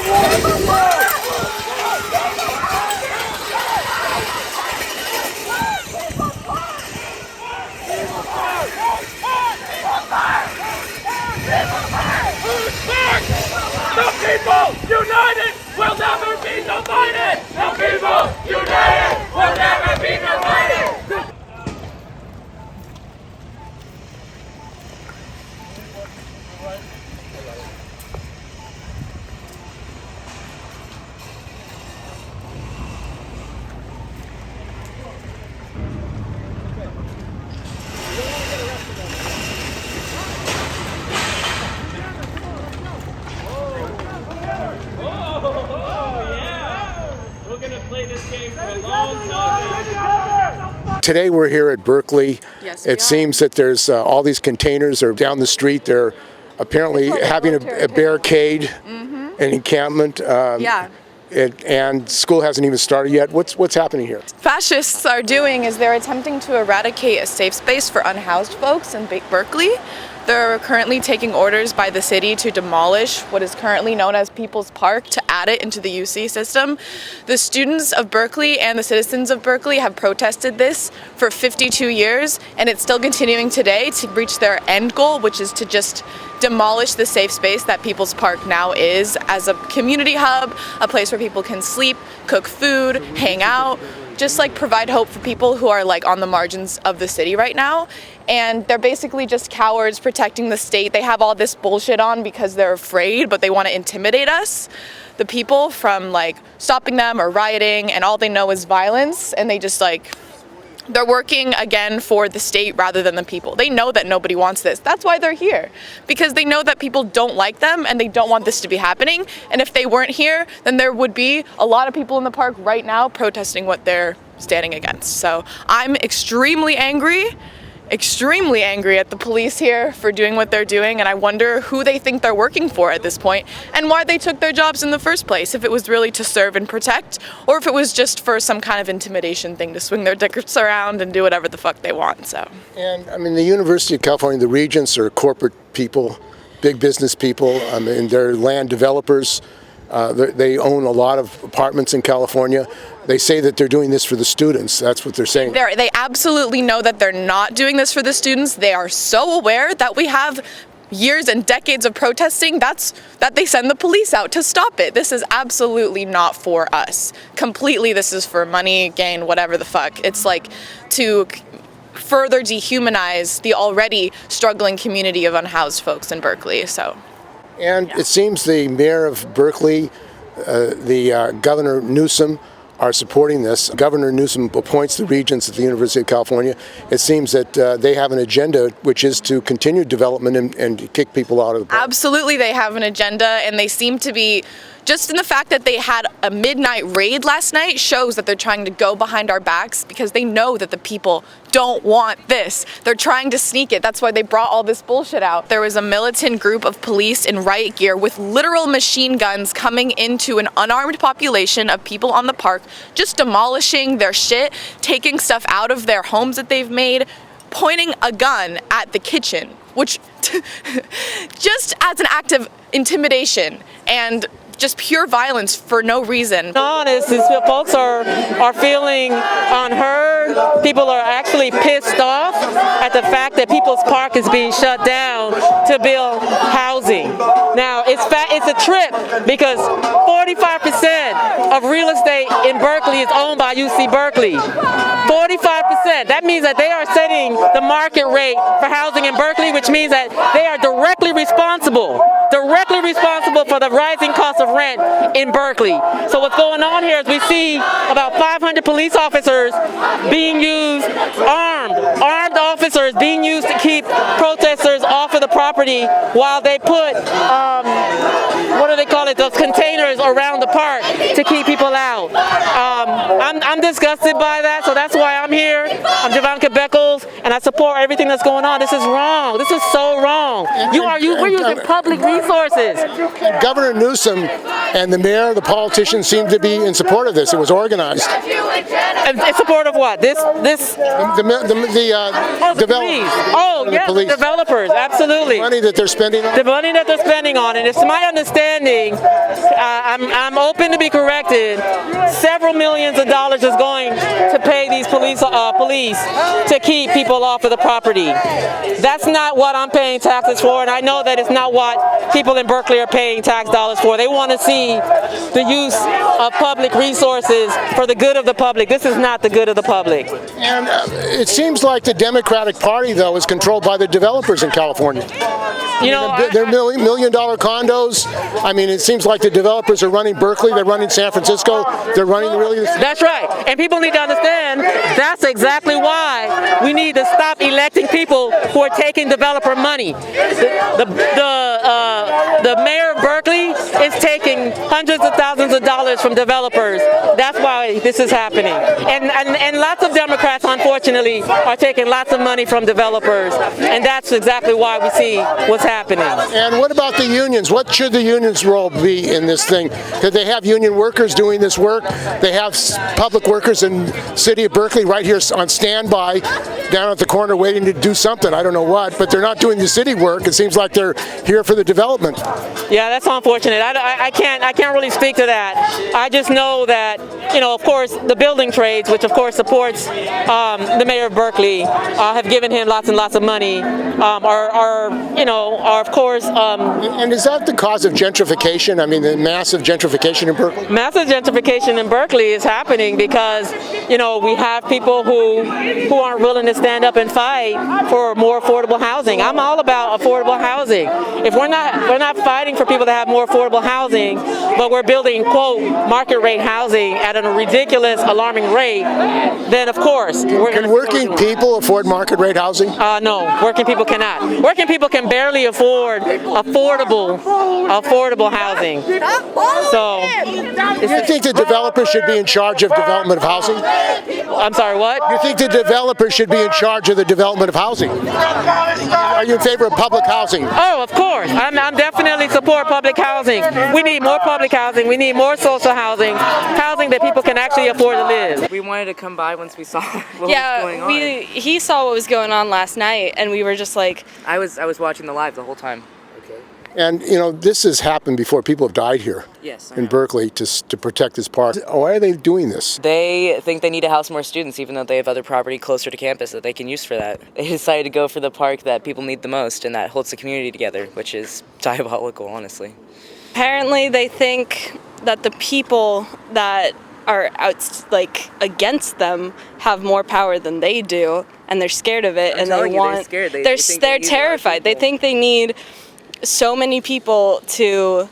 The people united will never be divided! The people united will never be divided! Today we're here at Berkeley. Yes, it seems that there's all these containers are down the street. They're apparently having a barricade, an encampment. And school hasn't even started yet. What's happening here? Fascists are doing is they're attempting to eradicate a safe space for unhoused folks in Berkeley. They're currently taking orders by the city to demolish what is currently known as People's Park to add it into the UC system. The students of Berkeley and the citizens of Berkeley have protested this for 52 years, and it's still continuing today to reach their end goal, which is to just demolish the safe space that People's Park now is as a community hub, a place where people can sleep, cook food, hang out, just like provide hope for people who are like on the margins of the city right now. And they're basically just cowards protecting the state. They have all this bullshit on because they're afraid, but they want to intimidate us, the people, from like stopping them or rioting, and all they know is violence, and they just like, they're working again for the state rather than the people. They know that nobody wants this. That's why they're here, because they know that people don't like them and they don't want this to be happening. And if they weren't here, then there would be a lot of people in the park right now protesting what they're standing against. So I'm extremely angry at the police here for doing what they're doing, and I wonder who they think they're working for at this point and why they took their jobs in the first place, if it was really to serve and protect or if it was just for some kind of intimidation thing to swing their dicks around and do whatever the fuck they want. So, and I mean, the University of California, the Regents are corporate people, big business people. I mean, they're land developers. They own a lot of apartments in California. They say that they're doing this for the students. That's what they're saying. They absolutely know that they're not doing this for the students. They are so aware that we have years and decades of protesting that they send the police out to stop it. This is absolutely not for us. Completely, this is for money, gain, whatever the fuck. It's like to further dehumanize the already struggling community of unhoused folks in Berkeley. And it seems the mayor of Berkeley, Governor Newsom, are supporting this. Governor Newsom appoints the regents at the University of California. It seems that they have an agenda which is to continue development and kick people out of the park. Absolutely, they have an agenda, and they seem to be, just in the fact that they had a midnight raid last night shows that they're trying to go behind our backs because they know that the people don't want this. They're trying to sneak it. That's why they brought all this bullshit out. There was a militant group of police in riot gear with literal machine guns coming into an unarmed population of people on the park, just demolishing their shit, taking stuff out of their homes that they've made, pointing a gun at the kitchen, which just as an act of intimidation and just pure violence for no reason. Honest, is folks are feeling unheard. People are actually pissed off at the fact that People's Park is being shut down to build housing. Now it's a trip because 45% of real estate in Berkeley is owned by UC Berkeley. 45%. That means that they are setting the market rate for housing in Berkeley, which means that they are directly responsible for the rising cost of rent in Berkeley. So what's going on here is we see about 500 police officers being used, armed officers being used to keep protesters off of the property while they put, what do they call it, those containers around the park to keep people out. I'm disgusted by that, so that's why I'm here. I'm Javanka Beckles, and I support everything that's going on. This is wrong. This is so wrong. We're using public resources. Governor Newsom and the mayor, the politicians seem to be in support of this. It was organized. In support of what? The developers. Oh, yes, the developers, absolutely. The money that they're spending on? The money that they're spending on, and it's my understanding, I'm open to be corrected, several millions of dollars is going to pay these police to keep people off of the property. That's not what I'm paying taxes for, and I know that it's not what people in Berkeley are paying tax dollars for. They want to see the use of public resources for the good of the public. This is not the good of the public. And it seems like the Democratic Party, though, is controlled by the developers in California. You know, they're $1 million condos. I mean, it seems like the developers are running Berkeley, they're running San Francisco, they're running really. That's right. And people need to understand that's exactly why we need to stop electing people who are taking developer money. The mayor of Berkeley is taking hundreds of thousands of dollars from developers. That's why this is happening. And lots of Democrats, unfortunately, are taking lots of money from developers. And that's exactly why we see what's happening. And what about the unions? What should the unions' role be in this thing? Because they have union workers doing this work. They have public workers in the city of Berkeley right here on standby down at the corner waiting to do something. I don't know what, but they're not doing the city work. It seems like they're here for the development. Yeah, that's unfortunate. I can't really speak to that. I just know that, you know, of course, the building trades, which of course supports the mayor of Berkeley, have given him lots and lots of money, are of course. And is that the cause of gentrification? I mean, the massive gentrification in Berkeley? Massive gentrification in Berkeley is happening because, you know, we have people who aren't willing to stand up and fight for more affordable housing. I'm all about affordable housing. If we're not fighting for people to have more affordable housing, but we're building, quote, market rate housing at a ridiculous, alarming rate, then of course we're Can working people afford market rate housing? No, working people cannot. Working people can barely afford affordable housing. So, do you think the developers should be in charge of development of housing? I'm sorry, what? You think the developers should be in charge of the development of housing? Are you in favor of public housing? Oh, of course. I'm definitely support public housing. We need more public housing. We need more social housing that people can actually afford to live. We wanted to come by once we saw what was going on. He saw what was going on last night, and we were just like... I was watching the live the whole time. And, you know, this has happened before. People have died here in Berkeley to protect this park. Why are they doing this? They think they need to house more students, even though they have other property closer to campus that they can use for that. They decided to go for the park that people need the most and that holds the community together, which is diabolical, honestly. Apparently they think that the people that are against them have more power than they do, and they're scared of it, and they're scared. They're terrified. They think they need so many people to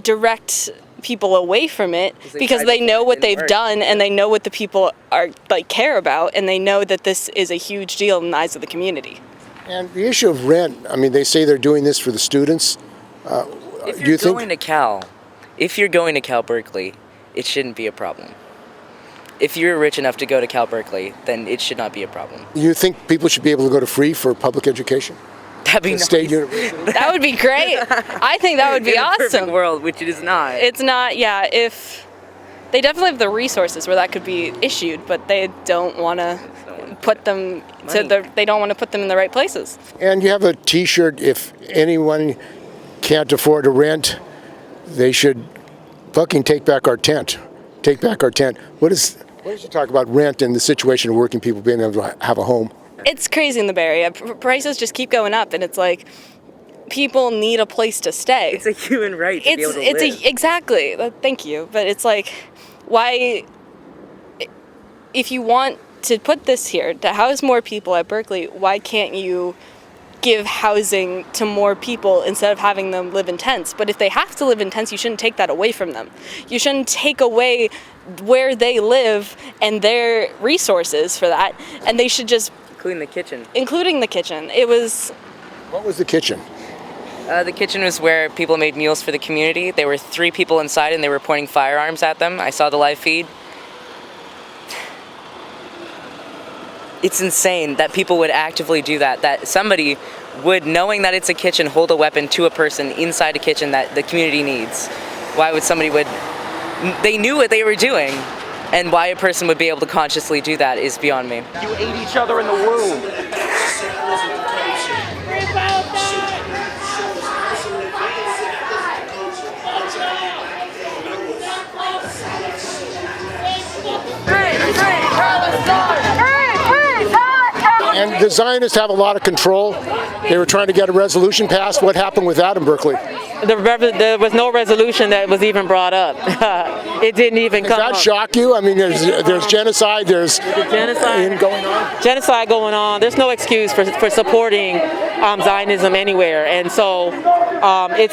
direct people away from it because they know what they've done and they know what the people are care about, and they know that this is a huge deal in the eyes of the community. And the issue of rent, I mean, they say they're doing this for the students. If you're going to Cal Berkeley, it shouldn't be a problem. If you're rich enough to go to Cal Berkeley, then it should not be a problem. You think people should be able to go to free for public education? That'd be nice. State university? That would be great. I think that would be awesome. In a perfect world, which it is not. It's not, yeah. If they definitely have the resources where that could be issued, but they don't want to put them they don't want to put them in the right places. And you have a T-shirt, if anyone can't afford to rent, they should fucking take back our tent. Take back our tent. What does you talk about rent and the situation of working people being able to have a home? It's crazy in the Bay Area. Prices just keep going up, and it's like people need a place to stay. It's a human right to be able to live. Exactly. Thank you. But it's like, why, if you want to put this here, to house more people at Berkeley, why can't you give housing to more people instead of having them live in tents? But if they have to live in tents, you shouldn't take that away from them. You shouldn't take away where they live and their resources for that, and they should just... Including the kitchen. It was... What was the kitchen? The kitchen was where people made meals for the community. There were 3 people inside and they were pointing firearms at them. I saw the live feed. It's insane that people would actively do that, that somebody would, knowing that it's a kitchen, hold a weapon to a person inside a kitchen that the community needs. Why would somebody they knew what they were doing, and why a person would be able to consciously do that is beyond me. You ate each other in the womb. And the Zionists have a lot of control. They were trying to get a resolution passed. What happened with that in Berkeley? There was no resolution that was even brought up. It didn't even come up. Does that shock you? I mean, there's genocide, there's genocide going on. Genocide going on. There's no excuse for supporting Zionism anywhere, and so it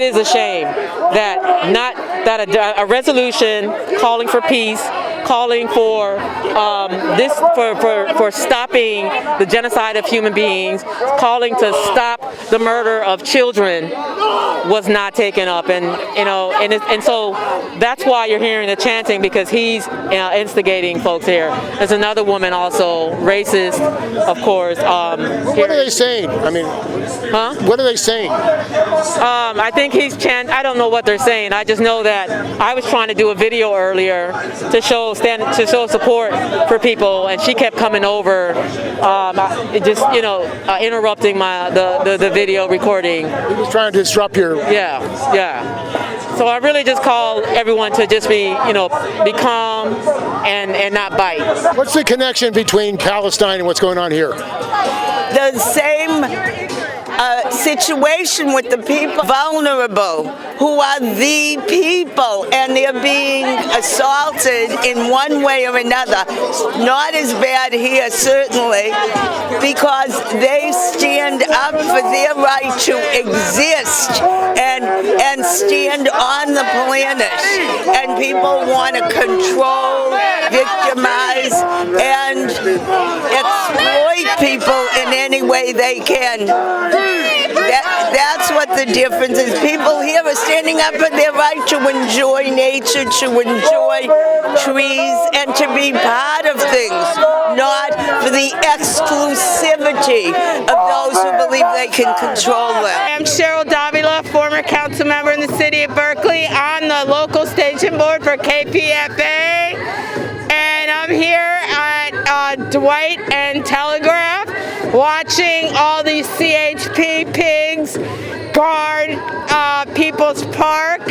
is a shame that a resolution calling for peace, calling for for stopping the genocide of human beings, calling to stop the murder of children was not taken up, and so that's why you're hearing the chanting, because he's instigating folks here. There's another woman also, racist, of course. What are they saying? I mean, what are they saying? I think he's chanting. I don't know what they're saying. I just know that I was trying to do a video earlier to show support for people, and she kept coming over, interrupting the video recording. He was trying to disrupt your. Yeah. So I really just call everyone to just be calm and not bite. What's the connection between Palestine and what's going on here? The same situation with the people vulnerable, who are the people, and they're being assaulted in one way or another. Not as bad here, certainly, because they stand up for their right to exist and stand on the planet. And people want to control, victimize, and exploit people in any way they can. That's what the difference is. People here are standing up for their right to enjoy nature, to enjoy trees, and to be part of things, not for the exclusivity of those who believe they can control them. I'm Cheryl Davila, former council member in the city of Berkeley, on the local station board for KPFA, and I'm here at Dwight and Telegraph, watching all these CHP pigs guard People's Park.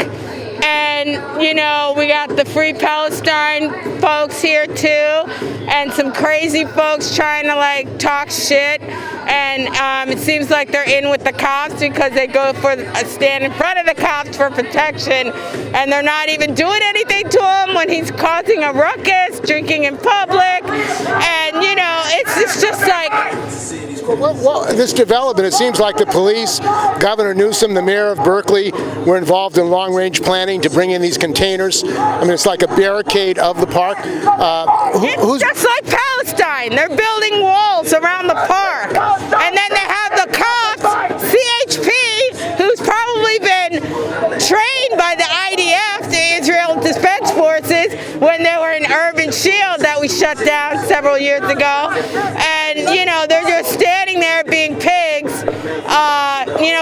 And, we got the Free Palestine folks here too, and some crazy folks trying to talk shit. And it seems like they're in with the cops because they go stand in front of the cops for protection, and they're not even doing anything to him when he's causing a ruckus, drinking in public. And, it's just like... Well, this development, it seems like the police, Governor Newsom, the mayor of Berkeley, were involved in long-range planning to bring in these containers. I mean, it's like a barricade of the park. It's just like Palestine. They're building walls around the park. And then they have the cops, CHP, who's probably been trained by the IDF, the Israel Defense Forces, when they were in Urban Shield that we shut down several years ago. And, they're just standing there being pigs,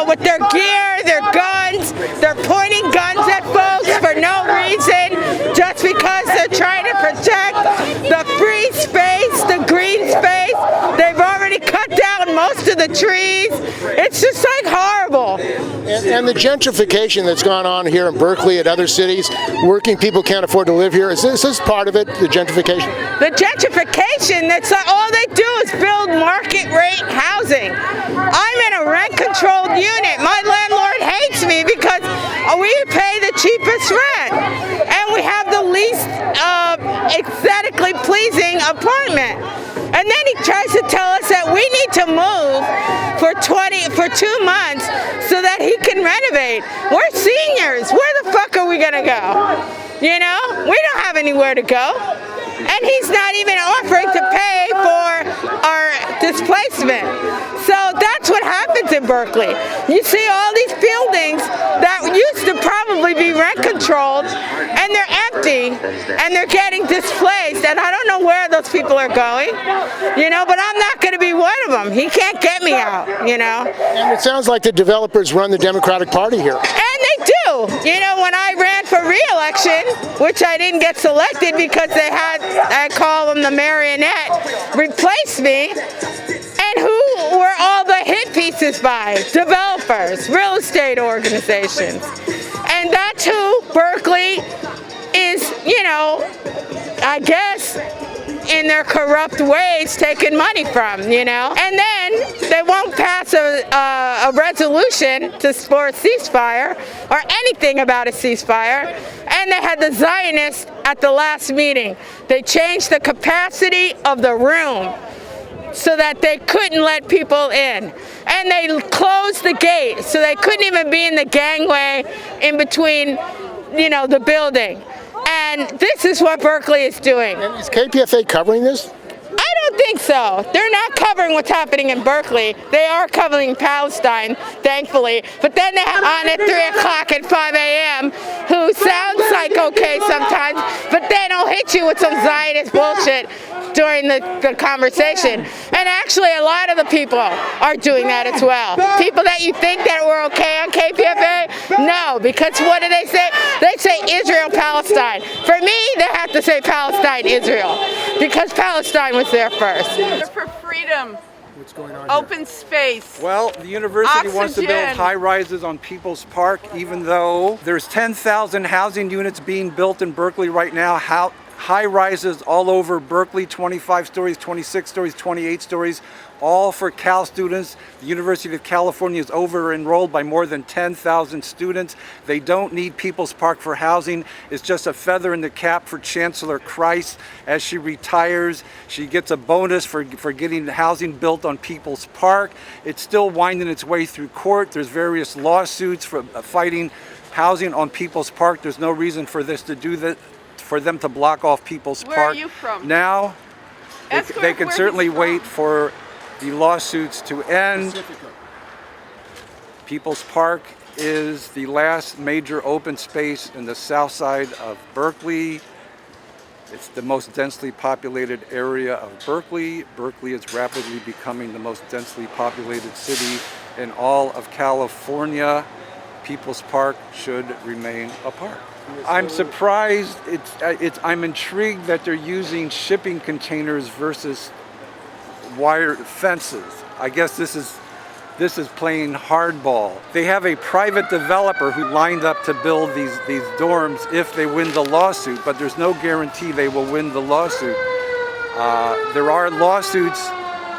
with their gear, their guns. They're pointing guns at folks for no reason, just because they're trying to protect the free space, the green space. They've already cut down most of the trees. It's just horrible. And the gentrification that's gone on here in Berkeley and other cities, working people can't afford to live here. Is this part of it, the gentrification? The gentrification, that's all they do is build market rate housing. I'm in a rent-controlled unit. My landlord hates me because we pay the cheapest rent, and we have the least aesthetically pleasing apartment. And then he tries to tell us that we need to move for 2 months so that he can renovate. We're seniors. Where the fuck are we gonna go? We don't have anywhere to go. And he's not even offering to pay for our displacement. So that's what happens in Berkeley. You see all these buildings that used to probably be rent controlled, and they're empty, and they're getting displaced, and I don't know know where those people are going, but I'm not going to be one of them. He can't get me out, And it sounds like the developers run the Democratic Party here. And they do. When I ran for re-election, which I didn't get selected because I call them the marionette, replaced me. And who were all the hit pieces by? Developers, real estate organizations. And that's who Berkeley is, I guess, in their corrupt ways taking money from, And then they won't pass a resolution for a ceasefire or anything about a ceasefire. And they had the Zionists at the last meeting. They changed the capacity of the room so that they couldn't let people in. And they closed the gate so they couldn't even be in the gangway in between, the building. And this is what Berkeley is doing. And is KPFA covering this? I don't think so. They're not covering what's happening in Berkeley. They are covering Palestine, thankfully. But then they have on at 3 o'clock and 5 a.m. who sounds like okay sometimes, but then will hit you with some Zionist bullshit during the conversation. And actually a lot of the people are doing that as well. People that you think that were okay on KPFA, no, because what do they say? They say Israel, Palestine. For me, they have to say Palestine, Israel, because Palestine was there first. For freedom, What's going on open space. Well, the university wants to build Oxygen. high-rises on People's Park, even though there's 10,000 housing units being built in Berkeley right now. High-rises all over Berkeley, 25 stories, 26 stories, 28 stories, all for Cal students. The University of California is over-enrolled by more than 10,000 students. They don't need People's Park for housing. It's just a feather in the cap for Chancellor Christ. As she retires, she gets a bonus for getting housing built on People's Park. It's still winding its way through court. There's various lawsuits for fighting housing on People's Park. There's no reason for this to do that, for them to block off People's Where Park. are you from? Now, they can where certainly he's wait from. for the lawsuits to end. People's Park is the last major open space in the south side of Berkeley. It's the most densely populated area of Berkeley. Berkeley is rapidly becoming the most densely populated city in all of California. People's Park should remain a park. I'm surprised, I'm intrigued that they're using shipping containers versus wire fences. I guess this is playing hardball. They have a private developer who lined up to build these dorms if they win the lawsuit, but there's no guarantee they will win the lawsuit. There are lawsuits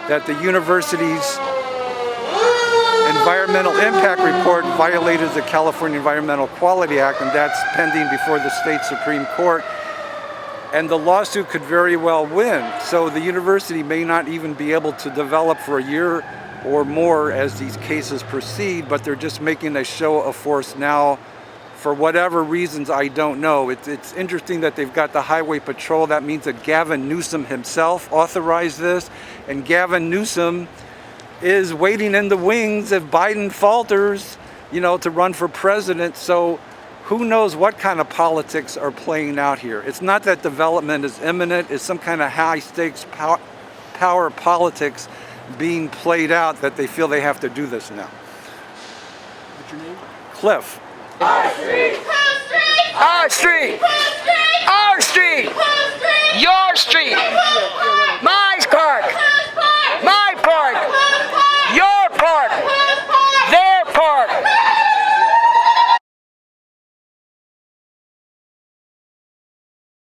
that the university's environmental impact report violated the California Environmental Quality Act, and that's pending before the state Supreme Court. And the lawsuit could very well win. So the university may not even be able to develop for a year or more as these cases proceed, but they're just making a show of force now for whatever reasons I don't know. It's interesting that they've got the highway patrol. That means that Gavin Newsom himself authorized this, and Gavin Newsom is waiting in the wings if Biden falters, to run for president. So who knows what kind of politics are playing out here. It's not that development is imminent. It's some kind of high-stakes power politics being played out that they feel they have to do this now. What's your name? Cliff. Our street! Our street! Our street!